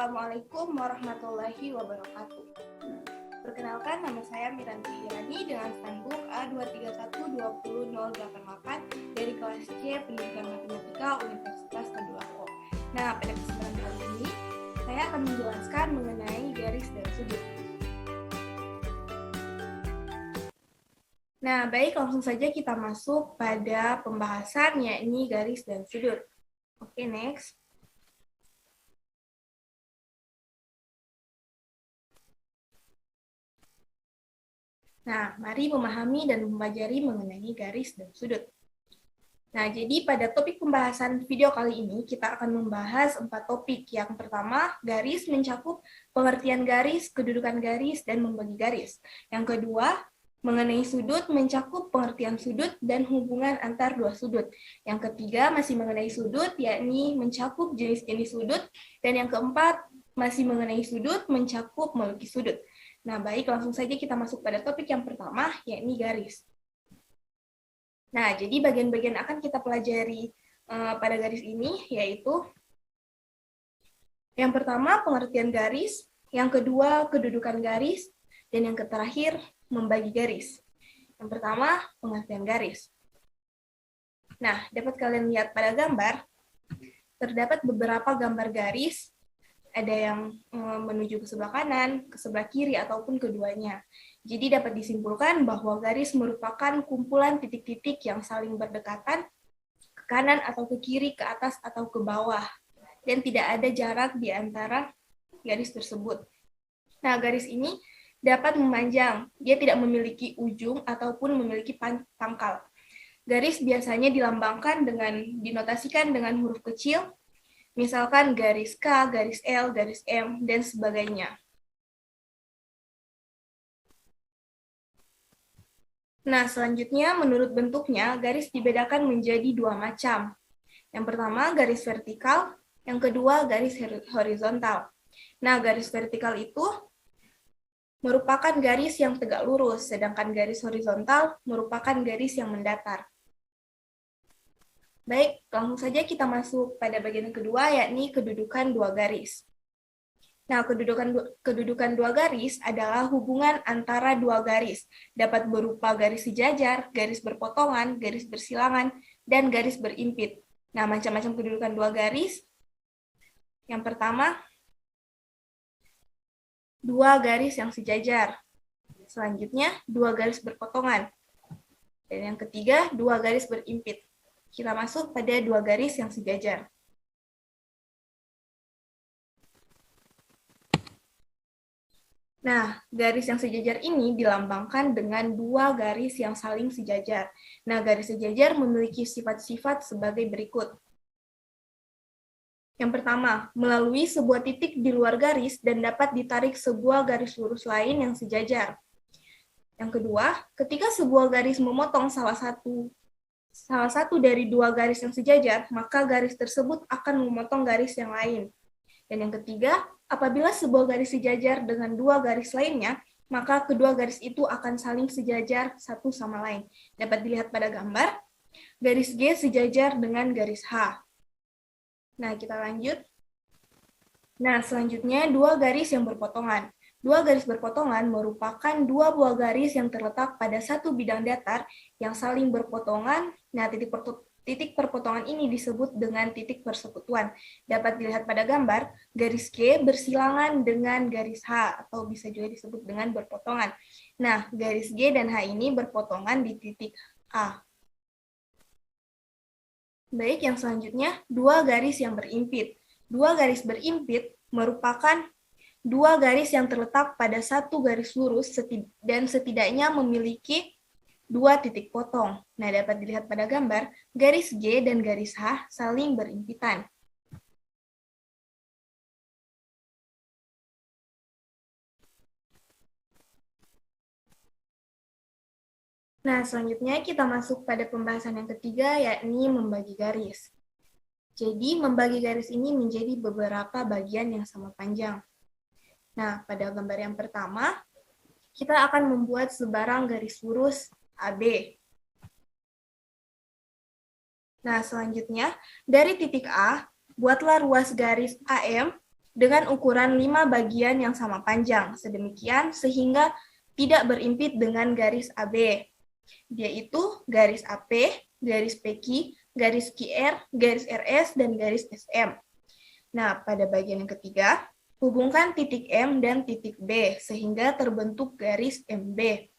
Assalamualaikum warahmatullahi wabarakatuh. Perkenalkan, nama saya Miranti Irani dengan standbook A2312008 dari kelas C Pendidikan Matematika Universitas Tadulako. Nah, pada kesempatan kali ini, saya akan menjelaskan mengenai garis dan sudut. Nah, baik, langsung saja kita masuk pada pembahasan, yakni garis dan sudut. Oke, next. Nah, mari memahami dan mempelajari mengenai garis dan sudut. Nah, jadi pada topik pembahasan video kali ini, kita akan membahas 4 topik. Yang pertama, garis mencakup pengertian garis, kedudukan garis, dan membagi garis. Yang kedua, mengenai sudut mencakup pengertian sudut dan hubungan antar dua sudut. Yang ketiga, masih mengenai sudut, yakni mencakup jenis-jenis sudut. Dan yang keempat, masih mengenai sudut, mencakup melukis sudut. Nah, baik, langsung saja kita masuk pada topik yang pertama, yakni garis. Nah, jadi bagian-bagian akan kita pelajari pada garis ini, yaitu yang pertama, pengertian garis, yang kedua, kedudukan garis, dan yang terakhir, membagi garis. Yang pertama, pengertian garis. Nah, dapat kalian lihat pada gambar, terdapat beberapa gambar garis, ada yang menuju ke sebelah kanan, ke sebelah kiri, ataupun keduanya. Jadi dapat disimpulkan bahwa garis merupakan kumpulan titik-titik yang saling berdekatan, ke kanan atau ke kiri, ke atas atau ke bawah. Dan tidak ada jarak di antara garis tersebut. Nah, garis ini dapat memanjang, dia tidak memiliki ujung ataupun memiliki pangkal. Garis biasanya dinotasikan dengan huruf kecil, misalkan garis K, garis L, garis M, dan sebagainya. Nah, selanjutnya menurut bentuknya, garis dibedakan menjadi dua macam. Yang pertama, garis vertikal, yang kedua, garis horizontal. Nah, garis vertikal itu merupakan garis yang tegak lurus, sedangkan garis horizontal merupakan garis yang mendatar. Baik, langsung saja kita masuk pada bagian kedua, yakni kedudukan dua garis. Nah, kedudukan dua garis adalah hubungan antara dua garis. Dapat berupa garis sejajar, garis berpotongan, garis bersilangan, dan garis berimpit. Nah, macam-macam kedudukan dua garis. Yang pertama, dua garis yang sejajar. Selanjutnya, dua garis berpotongan. Dan yang ketiga, dua garis berimpit. Kita masuk pada dua garis yang sejajar. Nah, garis yang sejajar ini dilambangkan dengan dua garis yang saling sejajar. Nah, garis sejajar memiliki sifat-sifat sebagai berikut. Yang pertama, melalui sebuah titik di luar garis dan dapat ditarik sebuah garis lurus lain yang sejajar. Yang kedua, ketika sebuah garis memotong salah satu dari dua garis yang sejajar, maka garis tersebut akan memotong garis yang lain. Dan yang ketiga, apabila sebuah garis sejajar dengan dua garis lainnya, maka kedua garis itu akan saling sejajar satu sama lain. Dapat dilihat pada gambar, garis G sejajar dengan garis H. Nah, kita lanjut. Nah, selanjutnya dua garis yang berpotongan. Dua garis berpotongan merupakan dua buah garis yang terletak pada satu bidang datar yang saling berpotongan. Nah, titik perpotongan ini disebut dengan titik persekutuan. Dapat dilihat pada gambar, garis G bersilangan dengan garis H, atau bisa juga disebut dengan berpotongan. Nah, garis G dan H ini berpotongan di titik A. Baik, yang selanjutnya, dua garis yang berimpit. Dua garis berimpit merupakan dua garis yang terletak pada satu garis lurus dan setidaknya memiliki dua titik potong. Nah, dapat dilihat pada gambar, garis G dan garis H saling berimpitan. Nah, selanjutnya kita masuk pada pembahasan yang ketiga, yakni membagi garis. Jadi, membagi garis ini menjadi beberapa bagian yang sama panjang. Nah, pada gambar yang pertama, kita akan membuat sebarang garis lurus AB. Nah, selanjutnya, dari titik A, buatlah ruas garis AM dengan ukuran 5 bagian yang sama panjang, sedemikian sehingga tidak berimpit dengan garis AB, yaitu garis AP, garis PQ, garis QR, garis RS, dan garis SM. Nah, pada bagian yang ketiga, hubungkan titik M dan titik B sehingga terbentuk garis MB.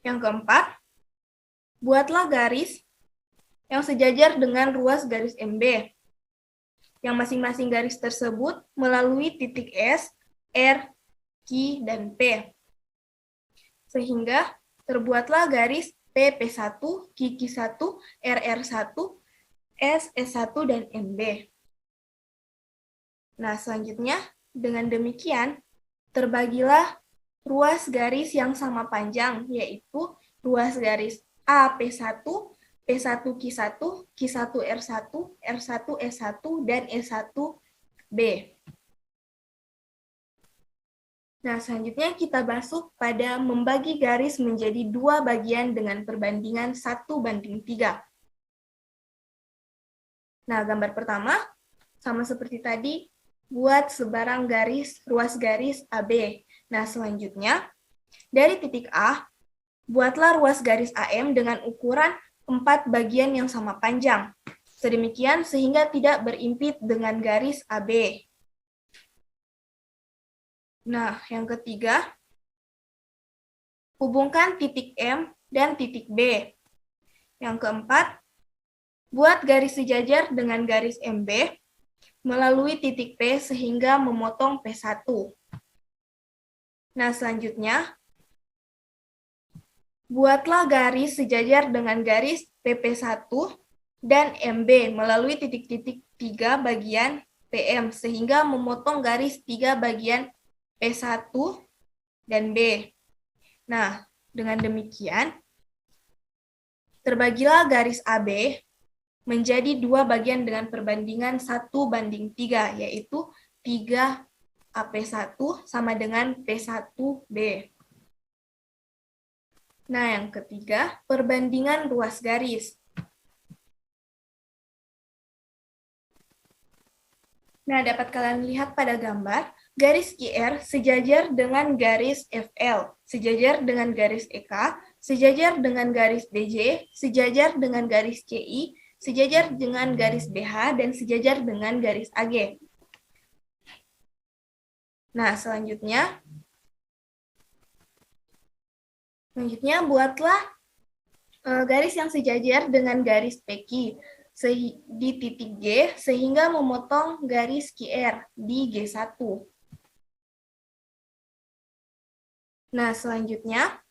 Yang keempat, buatlah garis yang sejajar dengan ruas garis MB. Yang masing-masing garis tersebut melalui titik S, R, Q, dan P. Sehingga terbuatlah garis PP1, QQ1, RR1, SS1, dan MB. Nah, selanjutnya, dengan demikian, terbagilah ruas garis yang sama panjang, yaitu ruas garis AP1, P1Q1, Q1R1, R1S1, dan S1B. Nah, selanjutnya kita masuk pada membagi garis menjadi 2 bagian dengan perbandingan 1:3. Nah, gambar pertama, sama seperti tadi, buat sebarang garis, ruas garis AB. Nah, selanjutnya, dari titik A, buatlah ruas garis AM dengan ukuran 4 bagian yang sama panjang. Sedemikian sehingga tidak berimpit dengan garis AB. Nah, yang ketiga, hubungkan titik M dan titik B. Yang keempat, buat garis sejajar dengan garis MB melalui titik P sehingga memotong P1. Nah, selanjutnya, buatlah garis sejajar dengan garis PP1 dan MB melalui titik-titik 3 bagian PM sehingga memotong garis 3 bagian P1 dan B. Nah, dengan demikian, terbagilah garis AB menjadi 2 bagian dengan perbandingan 1:3, yaitu 3 AP1 sama dengan P1B. Nah, yang ketiga, perbandingan ruas garis. Nah, dapat kalian lihat pada gambar, garis QR sejajar dengan garis FL, sejajar dengan garis EK, sejajar dengan garis DJ, sejajar dengan garis CI, sejajar dengan garis BH, dan sejajar dengan garis AG. Nah, selanjutnya buatlah garis yang sejajar dengan garis PQ di titik G sehingga memotong garis QR di G1. Nah, selanjutnya,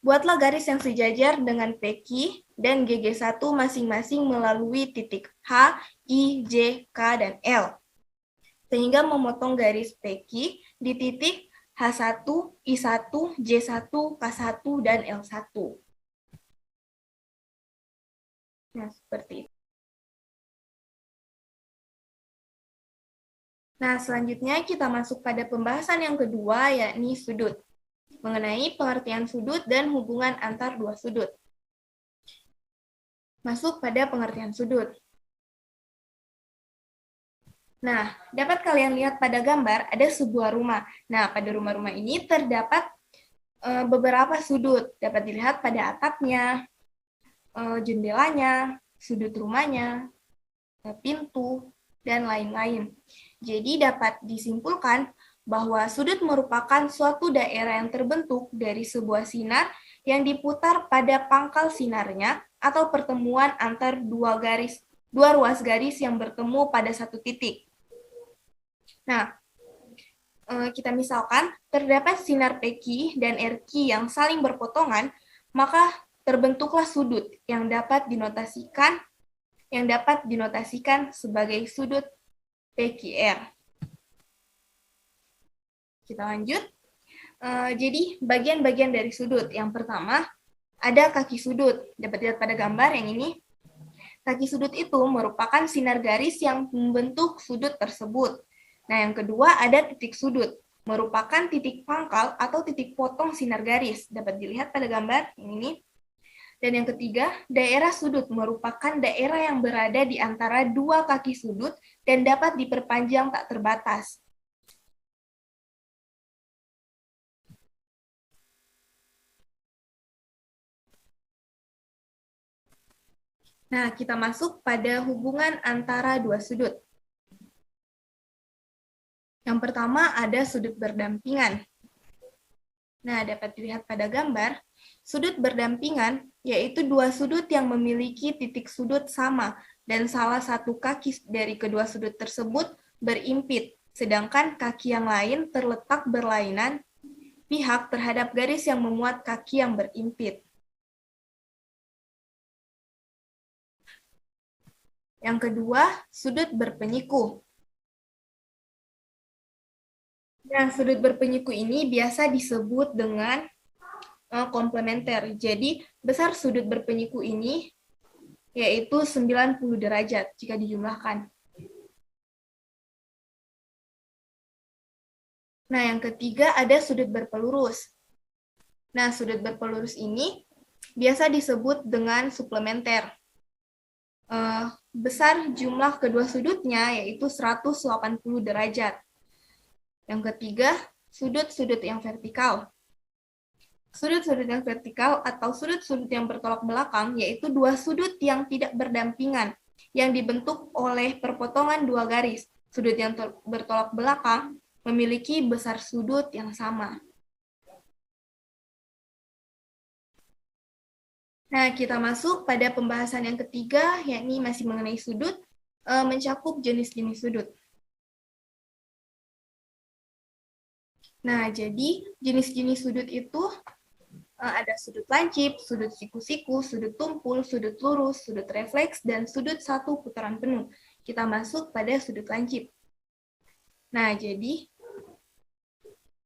buatlah garis yang sejajar dengan PQ dan GG1 masing-masing melalui titik H, I, J, K, dan L. Sehingga memotong garis PQ di titik H1, I1, J1, K1, dan L1. Nah, seperti itu. Nah, selanjutnya kita masuk pada pembahasan yang kedua, yakni sudut. Mengenai pengertian sudut dan hubungan antar dua sudut. Masuk pada pengertian sudut. Nah, dapat kalian lihat pada gambar ada sebuah rumah. Nah, pada rumah-rumah ini terdapat beberapa sudut. Dapat dilihat pada atapnya, jendelanya, sudut rumahnya, pintu, dan lain-lain. Jadi dapat disimpulkan bahwa sudut merupakan suatu daerah yang terbentuk dari sebuah sinar yang diputar pada pangkal sinarnya atau pertemuan antar dua ruas garis yang bertemu pada satu titik. Nah, kita misalkan terdapat sinar PQ dan RQ yang saling berpotongan, maka terbentuklah sudut yang dapat dinotasikan sebagai sudut PQR. Kita lanjut. Jadi bagian-bagian dari sudut. Yang pertama, ada kaki sudut. Dapat dilihat pada gambar yang ini. Kaki sudut itu merupakan sinar garis yang membentuk sudut tersebut. Nah, yang kedua ada titik sudut. Merupakan titik pangkal atau titik potong sinar garis. Dapat dilihat pada gambar yang ini. Dan yang ketiga, daerah sudut merupakan daerah yang berada di antara dua kaki sudut dan dapat diperpanjang tak terbatas. Nah, kita masuk pada hubungan antara dua sudut. Yang pertama ada sudut berdampingan. Nah, dapat dilihat pada gambar, sudut berdampingan yaitu dua sudut yang memiliki titik sudut sama dan salah satu kaki dari kedua sudut tersebut berimpit, sedangkan kaki yang lain terletak berlainan pihak terhadap garis yang memuat kaki yang berimpit. Yang kedua, sudut berpenyiku. Nah, sudut berpenyiku ini biasa disebut dengan komplementer. Jadi, besar sudut berpenyiku ini yaitu 90 derajat jika dijumlahkan. Nah, yang ketiga ada sudut berpelurus. Nah, sudut berpelurus ini biasa disebut dengan suplementer. Besar jumlah kedua sudutnya yaitu 180 derajat. Yang ketiga, sudut-sudut yang vertikal. Sudut-sudut yang vertikal atau sudut-sudut yang bertolak belakang yaitu dua sudut yang tidak berdampingan yang dibentuk oleh perpotongan dua garis. Sudut yang bertolak belakang memiliki besar sudut yang sama. Nah, kita masuk pada pembahasan yang ketiga, yakni masih mengenai sudut, mencakup jenis-jenis sudut. Nah, jadi jenis-jenis sudut itu ada sudut lancip, sudut siku-siku, sudut tumpul, sudut lurus, sudut refleks, dan sudut satu putaran penuh. Kita masuk pada sudut lancip. Nah, jadi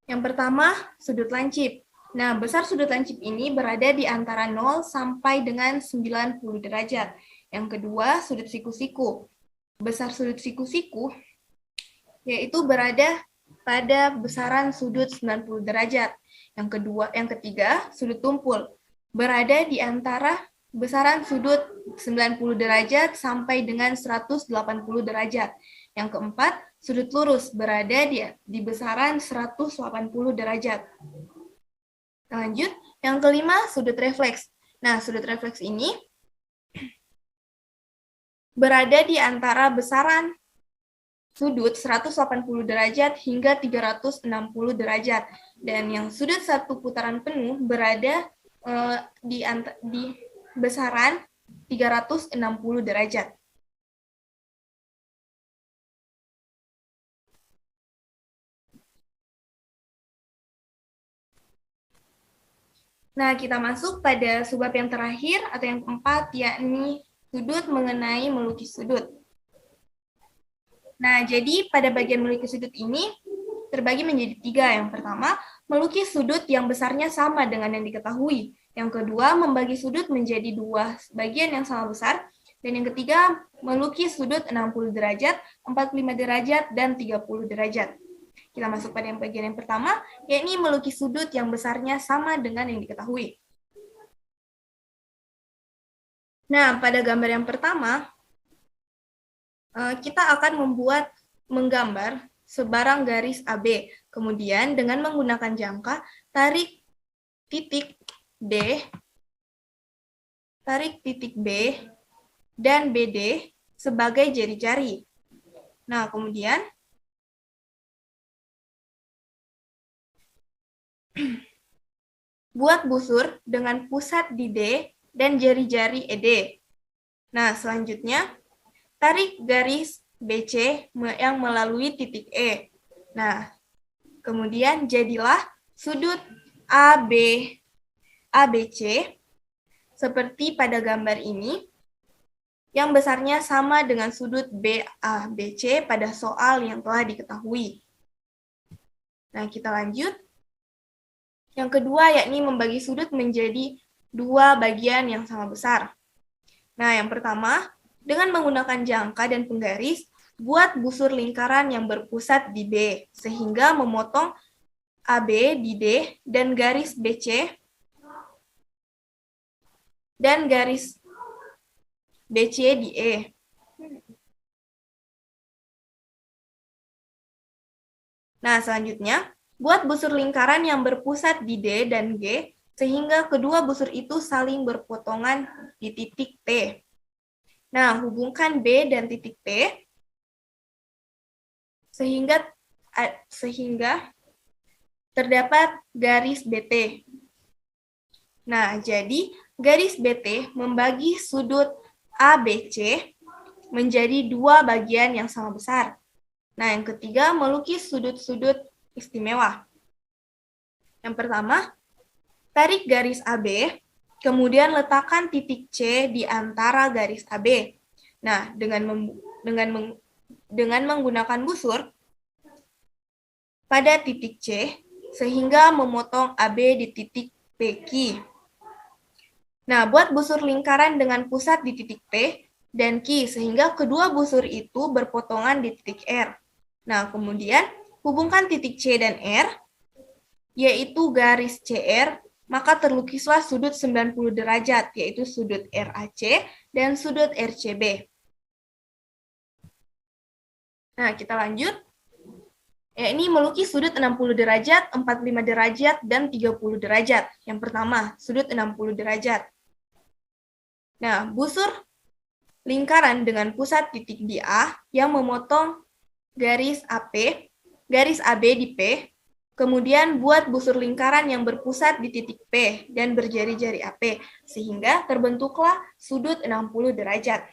yang pertama, sudut lancip. Nah, besar sudut lancip ini berada di antara 0 sampai dengan 90 derajat. Yang kedua, sudut siku-siku. Besar sudut siku-siku yaitu berada pada besaran sudut 90 derajat. Yang ketiga, sudut tumpul. Berada di antara besaran sudut 90 derajat sampai dengan 180 derajat. Yang keempat, sudut lurus berada di besaran 180 derajat. Lanjut, yang kelima, sudut refleks. Nah, sudut refleks ini berada di antara besaran sudut 180 derajat hingga 360 derajat. Dan yang sudut satu putaran penuh berada di besaran 360 derajat. Nah, kita masuk pada subbab yang terakhir atau yang keempat, yakni sudut mengenai melukis sudut. Nah, jadi pada bagian melukis sudut ini terbagi menjadi tiga. Yang pertama, melukis sudut yang besarnya sama dengan yang diketahui. Yang kedua, membagi sudut menjadi dua bagian yang sama besar. Dan yang ketiga, melukis sudut 60 derajat, 45 derajat, dan 30 derajat. Kita masuk pada yang bagian yang pertama, yakni melukis sudut yang besarnya sama dengan yang diketahui. Nah, pada gambar yang pertama, kita akan menggambar sebarang garis AB. Kemudian dengan menggunakan jangka, tarik titik D, tarik titik B, dan BD sebagai jari-jari. Nah, kemudian buat busur dengan pusat di D dan jari-jari ED. Nah, selanjutnya, tarik garis BC yang melalui titik E. Nah, kemudian jadilah sudut ABC seperti pada gambar ini, yang besarnya sama dengan sudut BABC pada soal yang telah diketahui. Nah, kita lanjut. Yang kedua, yakni membagi sudut menjadi dua bagian yang sama besar. Nah, yang pertama, dengan menggunakan jangka dan penggaris, buat busur lingkaran yang berpusat di B, sehingga memotong AB di D dan garis BC dan garis BC di E. Nah, selanjutnya, buat busur lingkaran yang berpusat di D dan G, sehingga kedua busur itu saling berpotongan di titik T. Nah, hubungkan B dan titik T, sehingga terdapat garis BT. Nah, jadi garis BT membagi sudut ABC menjadi dua bagian yang sama besar. Nah, yang ketiga, melukis sudut-sudut istimewa. Yang pertama, tarik garis AB, kemudian letakkan titik C di antara garis AB. Nah, dengan menggunakan busur pada titik C, sehingga memotong AB di titik PQ. Nah, buat busur lingkaran dengan pusat di titik P dan Q, sehingga kedua busur itu berpotongan di titik R. Nah, kemudian hubungkan titik C dan R, yaitu garis CR, maka terlukislah sudut 90 derajat, yaitu sudut RAC dan sudut RCB. Nah, kita lanjut. Ya, ini melukis sudut 60 derajat, 45 derajat, dan 30 derajat. Yang pertama, sudut 60 derajat. Nah, busur lingkaran dengan pusat titik di A yang memotong garis AP, garis AB di P, kemudian buat busur lingkaran yang berpusat di titik P dan berjari-jari AP, sehingga terbentuklah sudut 60 derajat.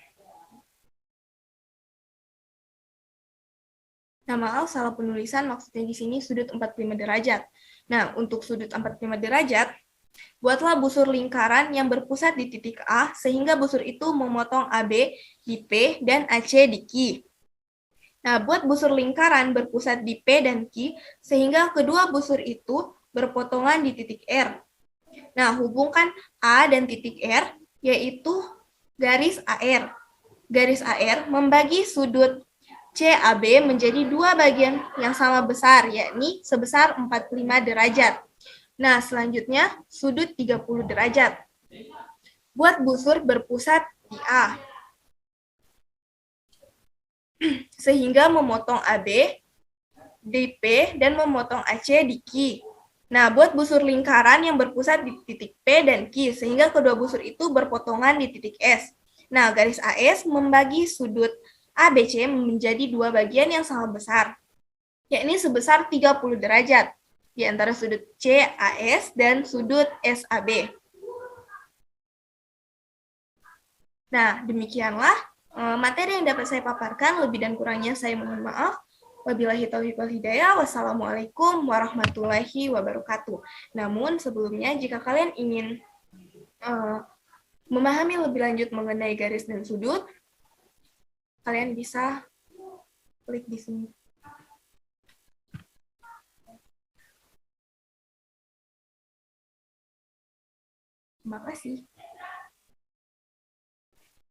Nah, maaf, salah penulisan, maksudnya di sini sudut 45 derajat. Nah, untuk sudut 45 derajat, buatlah busur lingkaran yang berpusat di titik A, sehingga busur itu memotong AB di P dan AC di Q. Nah, buat busur lingkaran berpusat di P dan Q, sehingga kedua busur itu berpotongan di titik R. Nah, hubungkan A dan titik R, yaitu garis AR. Garis AR membagi sudut CAB menjadi dua bagian yang sama besar, yakni sebesar 45 derajat. Nah, selanjutnya sudut 30 derajat. Buat busur berpusat di A, sehingga memotong AB di P dan memotong AC di Q. Nah, buat busur lingkaran yang berpusat di titik P dan Q, sehingga kedua busur itu berpotongan di titik S. Nah, garis AS membagi sudut ABC menjadi dua bagian yang sama besar, yakni sebesar 30 derajat, di antara sudut CAS dan sudut SAB. Nah, demikianlah materi yang dapat saya paparkan, lebih dan kurangnya saya mohon maaf. Wabillahi taufiq wal hidayah. Wassalamualaikum warahmatullahi wabarakatuh. Namun sebelumnya, jika kalian ingin memahami lebih lanjut mengenai garis dan sudut, kalian bisa klik di sini. Terima kasih.